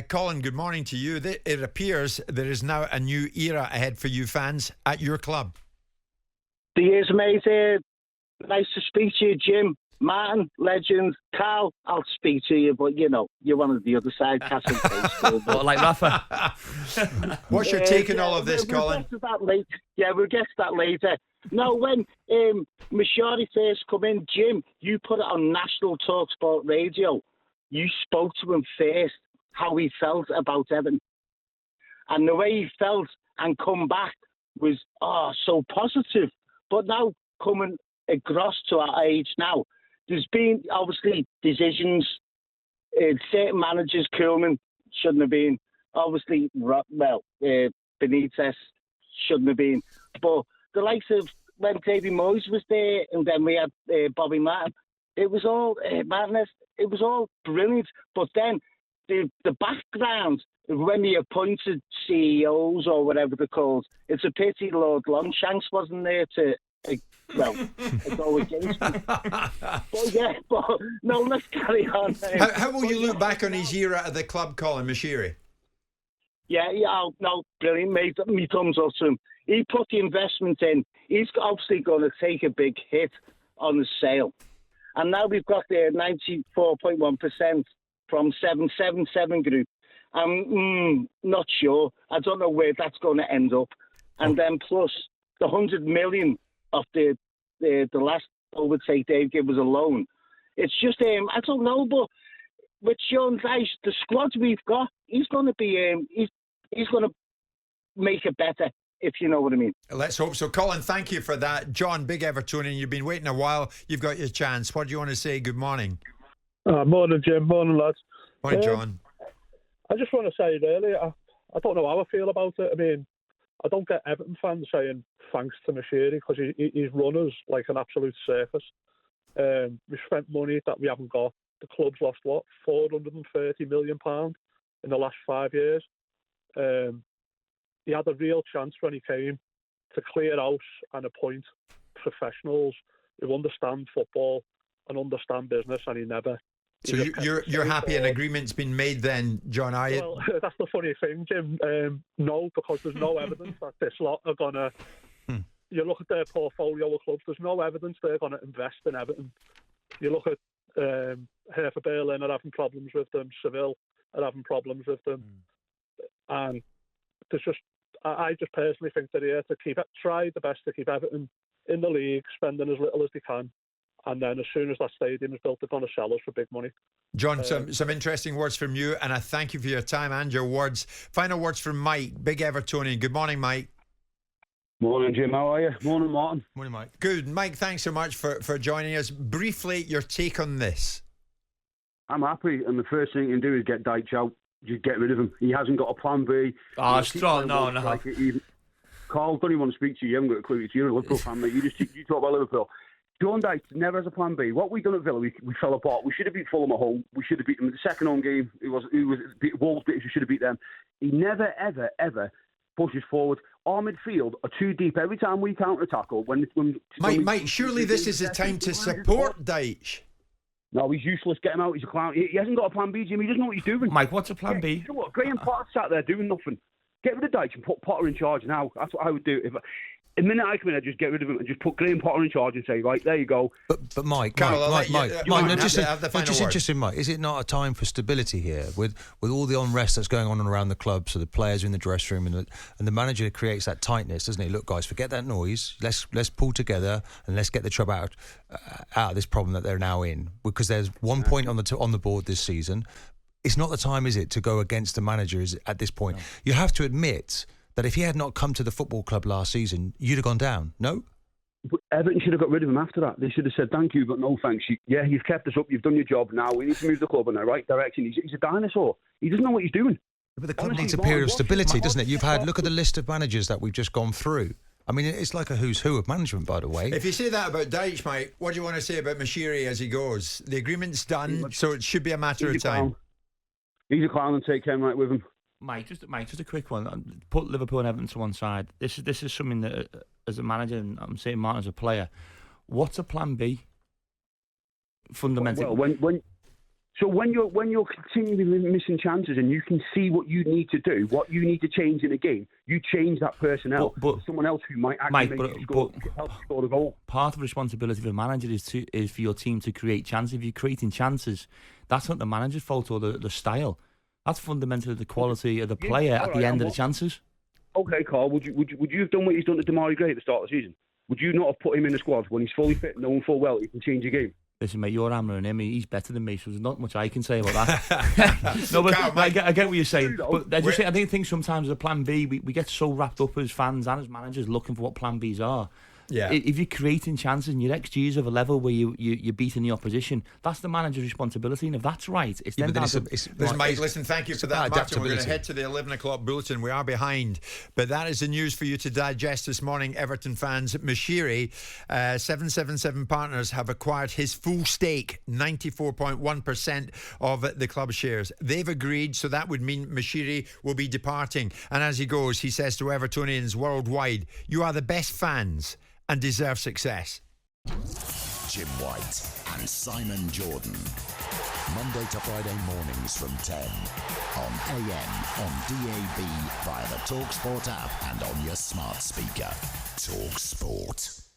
Colin, good morning to you. It appears there is now a new era ahead for you fans at your club. Cheers, mate. Nice to speak to you, Jim. Martin, legend. Karl, I'll speak to you, but you're one of the other side. What, like Rafa? What's your take on all of this, Colin? We'll get to that later. No, when Mashari first come in, Jim, you put it on national talkSPORT radio. You spoke to him first, how he felt about Everton. And the way he felt and come back was, so positive. But now, coming across to our age now, there's been, obviously, decisions. Certain managers, Keown shouldn't have been. Obviously, Benitez shouldn't have been. But the likes of when David Moyes was there, and then we had Bobby Martin, it was all madness. It was all brilliant. But then the background, when they appointed CEOs or whatever they're called, it's a pity Lord Longshanks wasn't there to go against him. But no, let's carry on. How will you look back on his era at the club, Colin Mashiri? No, brilliant, mate. Me thumbs up to him. He put the investment in. He's obviously going to take a big hit on the sale. And now we've got the 94.1% from 777 Group. I'm not sure. I don't know where that's going to end up. And then plus the 100 million of the last overtake they gave us a loan. It's just I don't know, but with Sean Dyche, the squad we've got, he's going to be he's going to make it better, if you know what I mean. Let's hope so. Colin, thank you for that. John, big Evertonian, you've been waiting a while. You've got your chance. What do you want to say? Good morning. Morning, Jim. Morning, lads. Morning, John. I just want to say, really, I don't know how I feel about it. I mean, I don't get Everton fans saying thanks to Mashiri because he's run us like an absolute circus. We spent money that we haven't got. The club's lost, £430 million in the last 5 years. He had a real chance when he came to clear out and appoint professionals who understand football and understand business, and he never. So you're happy an agreement's been made then, John, are you? Well, that's the funny thing, Jim. No, because there's no evidence that this lot are going to... You look at their portfolio of clubs, there's no evidence they're going to invest in Everton. You look at Hertha Berlin are having problems with them, Seville are having problems with them. And there's just... I just personally think they're here to try the best to keep Everton in the league, spending as little as they can. And then as soon as that stadium is built, they're going to sell us for big money. John, some interesting words from you, and I thank you for your time and your words. Final words from Mike, big Evertonian. Good morning, Mike. Morning, Jim. How are you? Morning, Martin. Morning, Mike. Good. Mike, thanks so much for joining us. Briefly, your take on this. I'm happy, and the first thing you can do is get Dyche out. Just get rid of him. He hasn't got a plan B. Strong. No. Karl, don't even want to speak to you. You haven't got a clue. You're a Liverpool fan, mate. You talk about Liverpool. Sean Dyche never has a plan B. What we done at Villa, we fell apart. We should have beat Fulham at home. We should have beat them in the second home game. Wolves beat us. We should have beat them. He never, ever, ever pushes forward. Our midfield are too deep every time we counter-attack. Mike, surely this is the time to support Dyche. No, he's useless. Get him out. He's a clown. He hasn't got a plan B, Jim. He doesn't know what he's doing. Mike, what's a plan B? You know what? Graham Potter sat there doing nothing. Get rid of Dyche and put Potter in charge now. That's what I would do. The minute I come in, I'd just get rid of him and just put Graham Potter in charge and say, right, there you go. But Mike, just interesting, Mike. Is it not a time for stability here with all the unrest that's going on around the club? So the players are in the dressing room and the manager creates that tightness, doesn't he? Look, guys, forget that noise. Let's pull together and let's get the club out of this problem that they're now in. Because there's 1 point on the board this season. It's not the time, is it, to go against the manager at this point? No. You have to admit that if he had not come to the football club last season, you'd have gone down, no? But Everton should have got rid of him after that. They should have said, thank you, but no thanks. You've kept us up, you've done your job now. We need to move the club in the right direction. He's a dinosaur. He doesn't know what he's doing. But the club needs a period of stability, doesn't it? Look at the list of managers that we've just gone through. I mean, it's like a who's who of management, by the way. If you say that about Dyche, Mike, what do you want to say about Mashiri as he goes? The agreement's done, so it should be a matter of time. He's a clown and take Ken right with him. Mike, just a quick one. Put Liverpool and Everton to one side. This is something that, as a manager, and I'm saying Martin as a player, what's a plan B? Fundamentally, well, So when you're continually missing chances and you can see what you need to do, what you need to change in a game, you change that personnel for someone else who might actually help score the goal. Part of the responsibility of a manager is for your team to create chances. If you're creating chances, that's not the manager's fault or the style. That's fundamentally the quality of the player at the end of the chances. Okay, Carl, would you have done what he's done to Demarai Gray at the start of the season? Would you not have put him in the squad when he's fully fit, knowing full well he can change a game? Listen, mate, you're hammering him. He's better than me, so there's not much I can say about that. No, but I get what you're saying. But I think sometimes as a plan B, we get so wrapped up as fans and as managers looking for what plan Bs are. Yeah. If you're creating chances and your XG is of a level where you're beating the opposition, that's the manager's responsibility. And if that's right, it's then listen, Mike, listen, thank you for that, Martin. We're going to head to the 11 o'clock bulletin. We are behind, but that is the news for you to digest this morning, Everton fans. Mashiri, 777 Partners have acquired his full stake, 94.1% of the club shares. They've agreed, so that would mean Mashiri will be departing. And as he goes, he says to Evertonians worldwide, "You are the best fans and deserve success." Jim White and Simon Jordan. Monday to Friday mornings from 10 on AM, on DAB, via the talkSPORT app and on your smart speaker. talkSPORT.